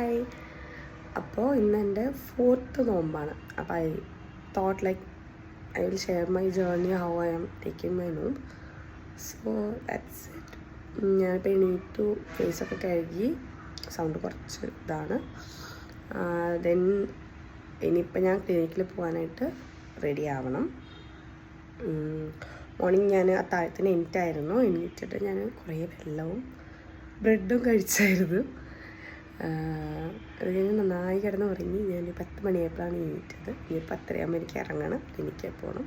Hi. അപ്പോൾ ഇന്ന് എൻ്റെ 4th നോമ്പാണ്. അപ്പോൾ I thought like I will share my journey how I am taking my നോമ്പ്. So that's it. ഞാനിപ്പോൾ എണീറ്റു, ഫേസൊക്കെ കഴുകി, സൗണ്ട് കുറച്ച് ഇതാണ്. ദെൻ ഇനിയിപ്പോൾ ഞാൻ ക്ലിനിക്കിൽ പോകാനായിട്ട് റെഡി ആവണം. മോർണിംഗ് ഞാൻ അത്താഴത്തിന് എണീറ്റിട്ട് ഞാൻ കുറേ വെള്ളവും ബ്രെഡും കഴിച്ചായിരുന്നു. അത് കഴിഞ്ഞ് നന്നായി കിടന്ന് ഉറങ്ങി. ഞാൻ 10 മണിയായപ്പോഴാണ് എണീറ്റത്. ഇനി 10:30 എനിക്ക് ഇറങ്ങണം, ക്ലിനിക്കിൽ പോകണം.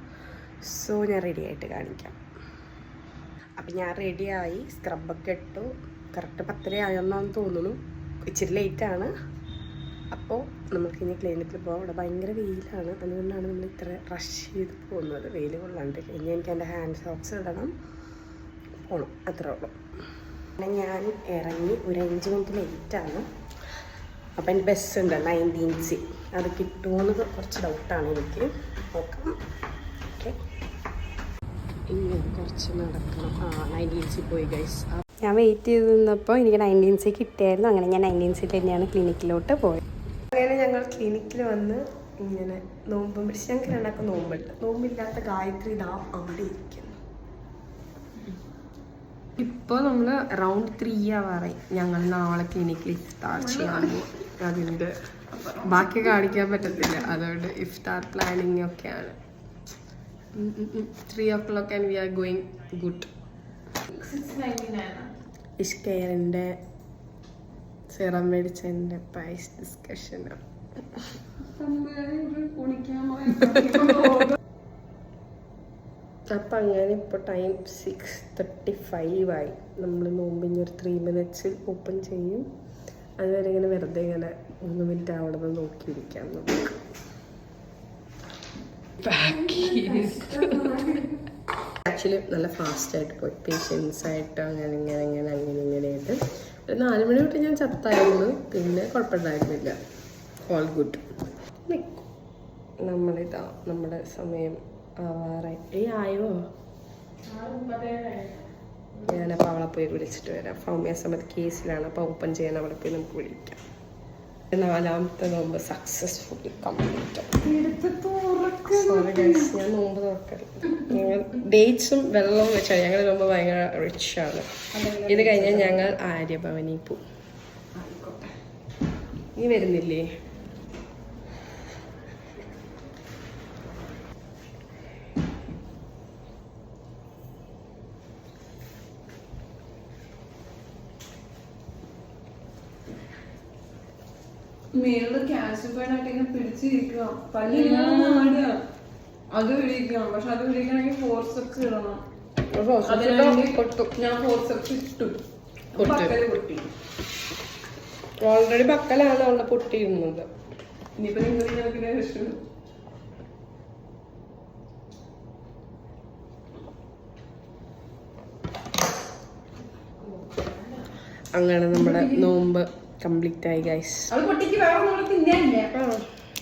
സോ ഞാൻ റെഡി ആയിട്ട് കാണിക്കാം. അപ്പം ഞാൻ റെഡിയായി, സ്ക്രബൊക്കെ ഇട്ടു. കറക്റ്റ് 10:30 ആയെന്നാന്ന് തോന്നുന്നു, ഇച്ചിരി ലേറ്റാണ്. അപ്പോൾ നമുക്കിനി ക്ലിനിക്കിൽ പോകാം. അവിടെ ഭയങ്കര വെയിലാണ്, അതുകൊണ്ടാണ് നമ്മൾ ഇത്ര റഷ് ചെയ്ത് പോകുന്നത്. വെയിൽ കൊള്ളാണ്ട്. ഇനി എനിക്ക് എൻ്റെ ഹാൻഡ് സോക്സ് ഇടണം, പോകണം, അത്രേ ഉള്ളൂ. ഞാൻ ഇറങ്ങി ഒരു 5 മിനിറ്റ് ലേറ്റാണ്. അപ്പം എൻ്റെ ബസ്സുണ്ട് 19C, അത് കിട്ടുമോയെന്ന് കുറച്ച് ഡൗട്ടാണ് എനിക്ക്. നോക്കാം. ഓക്കെ, ഇനി കുറച്ച് നടക്കണം. 19C പോയി ഗൈസ്. ഞാൻ വെയിറ്റ് ചെയ്ത് നിന്നപ്പോൾ എനിക്ക് 19C കിട്ടിയായിരുന്നു. അങ്ങനെ ഞാൻ 19C തന്നെയാണ് ക്ലിനിക്കിലോട്ട് പോയത്. അങ്ങനെ ഞങ്ങൾ ക്ലിനിക്കിൽ വന്ന് ഇങ്ങനെ നോമ്പും പിടിച്ച് ഞങ്ങൾക്ക് രണ്ടാക്കും നോമ്പുണ്ട്. നോമ്പില്ലാത്ത ഗായത്രി ഇതാ അവിടെ ഇരിക്കുന്നു. ഇപ്പോൾ നമ്മൾ അറൗണ്ട് 3 ആവാറായി. ഞങ്ങൾ നാളെ ക്ലിനിക്കിൽ ഇഫ്താർ ചെയ്യാൻ പോകും. അതിൻ്റെ ബാക്കി കാണിക്കാൻ പറ്റത്തില്ല, അതുകൊണ്ട് ഇഫ്താർ പ്ലാനിങ് ഒക്കെയാണ്. 3 o'clock and we are going good. 699 ഇഷ്കെയറിൻ്റെ സിറം മേടിച്ചതിൻ്റെ പ്രൈസ് ഡിസ്കഷനാണ്. അപ്പം അങ്ങനെ ഇപ്പോൾ ടൈം 6:35 ആയി. നമ്മൾ നോമ്പിന് ഒരു 3 minutes ഓപ്പൺ ചെയ്യും. അതുവരെ ഇങ്ങനെ വെറുതെ ഇങ്ങനെ 3 മിനിറ്റ് ആവണമെന്ന് നോക്കിയിരിക്കാം നമുക്ക്. ആക്ച്വലി നല്ല ഫാസ്റ്റായിട്ട് പോയി, പേഷ്യൻസായിട്ട് അങ്ങനെ ആയിട്ട്. ഒരു 4 മണി തൊട്ട് ഞാൻ ചത്തായിരുന്നു, പിന്നെ കുഴപ്പമുണ്ടായിരുന്നില്ല. All good. നമ്മളിതാ നമ്മുടെ സമയം ആവാറായി. ആയോ? ഞാനപ്പോൾ അവളെ പോയി വിളിച്ചിട്ട് വരാം. ഫൗമിയ സമയത്ത് കേസിലാണ്, അപ്പോൾ ഓപ്പൺ ചെയ്യാൻ അവളെ പോയി നമുക്ക് വിളിക്കാം. 4ാമത്തെ നോമ്പ് സക്സസ്ഫുള്ളി കംപ്ലീറ്റ്. സോറി ഗൈസ്, ഞാൻ നോമ്പ് നോക്കരുത്. ഞങ്ങൾ ഡേറ്റ്സും വെള്ളവും വെച്ചാൽ ഞങ്ങൾ നോമ്പ് ഭയങ്കര റിച്ചാണ്. ഇത് കഴിഞ്ഞാൽ ഞങ്ങൾ ആര്യഭവനിൽ പോവും. നീ വരുന്നില്ലേ? മേളില് കാൽസ്യപ്പായിട്ട് ഇങ്ങനെ പിടിച്ചിരിക്കുക, പല്ലിടുക, അത് വിളിക്കണം. പക്ഷെ അത് വിളിക്കണമെങ്കിൽ ഫോർസെപ്സ് ഇടണം. ഞാൻ ഫോർസെപ്സ് ഇട്ടു, പക്കല് പൊട്ടി. ഓൾറെഡി പക്കലാണ് അവളുടെ പൊട്ടിയിരുന്നത്. ഇനിയിപ്പോ നിങ്ങൾ രക്ഷ. അങ്ങനെ നമ്മുടെ നോമ്പ് കംപ്ലീറ്റ് ആയി ഗൈസ്.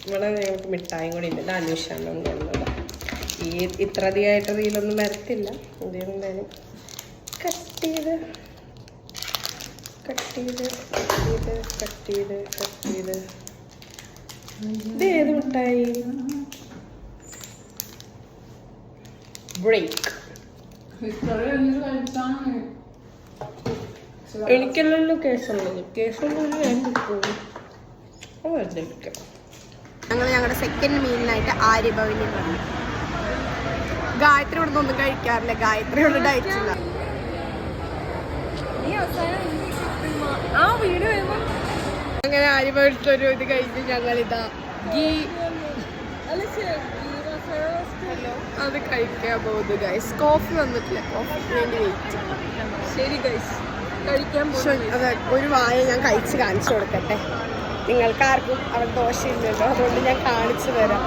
ഇവിടെ ഞങ്ങൾക്ക് മിഠായും കൂടി ഉണ്ട്. അന്വേഷണം കൊണ്ടുള്ളത് ഇത്ര അധികമായിട്ട് റീലൊന്നും വരത്തില്ല. എന്തായാലും കട്ട് ചെയ്ത് ഇത് ഏത് മിഠായി? ബ്രേക്ക്. എനിക്കല്ലല്ലോ കേസുള്ളത്. ഞങ്ങൾ ഞങ്ങളുടെ സെക്കൻഡ് മീലിനായിട്ട് ആര്യഭവനിൽ വന്നു. ഗായത്രി ഇവിടെ ഒന്നും കഴിക്കാറില്ല. ഗായത്രി ഇവിടെ ഡയറ്റില്ല. അങ്ങനെ ആര്യഭവനിലൊരു ഇത് കഴിഞ്ഞ് ഞങ്ങളിതാ അത് കഴിക്കാൻ പോകുന്നു ഗൈസ്. കോഫി വന്നിട്ടില്ല, കോഫിക്ക് വേണ്ടി വെയിറ്റ്. ശരി ഗൈസ്, അതെ, ഒരു വായ ഞാൻ കഴിച്ച് കാണിച്ചു കൊടുക്കട്ടെ. നിങ്ങൾക്കാർക്കും അവിടെ ദോഷമില്ലല്ലോ, അതുകൊണ്ട് ഞാൻ കാണിച്ചു തരാം.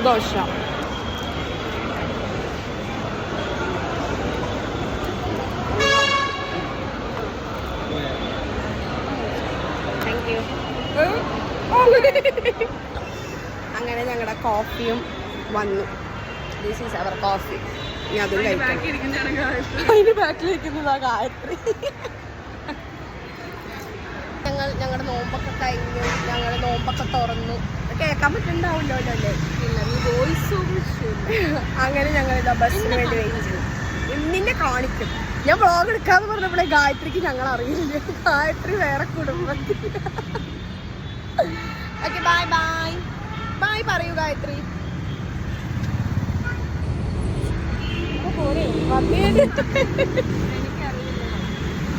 Dosa thank you. അങ്ങനെ ഞങ്ങളുടെ കോഫിയും വന്നു. This is our coffee. ഇനി അതും കഴിക്കണം. ബാക്കി ഇരിക്കുന്നതാണ് ഗായത്രി. അതിന് ബാക്കിലിരിക്കുന്നതാ ഗായത്രി. ഞങ്ങളുടെ നോമ്പൊക്കെ കഴിഞ്ഞു, ഞങ്ങൾ നോമ്പൊക്കെ തുറന്നു. കേൾക്കാൻ പറ്റുന്നുണ്ടാവില്ലോ അല്ലേ? അങ്ങനെ ഞങ്ങൾ ഇതാ ബസ്സിന് വേണ്ടി വെയിറ്റ് ചെയ്തു. നിന്നെ കാണിക്കും. ഞാൻ വ്ളോഗ് എടുക്കാന്ന് പറഞ്ഞപ്പോഴേ ഗായത്രിക്ക് ഞങ്ങൾ അറിയില്ല. ഗായത്രി വേറെ കുടുംബത്തിൽ. ഓക്കെ ബൈ ബൈ ബൈ പറയൂ ഗായത്രി. പോരെ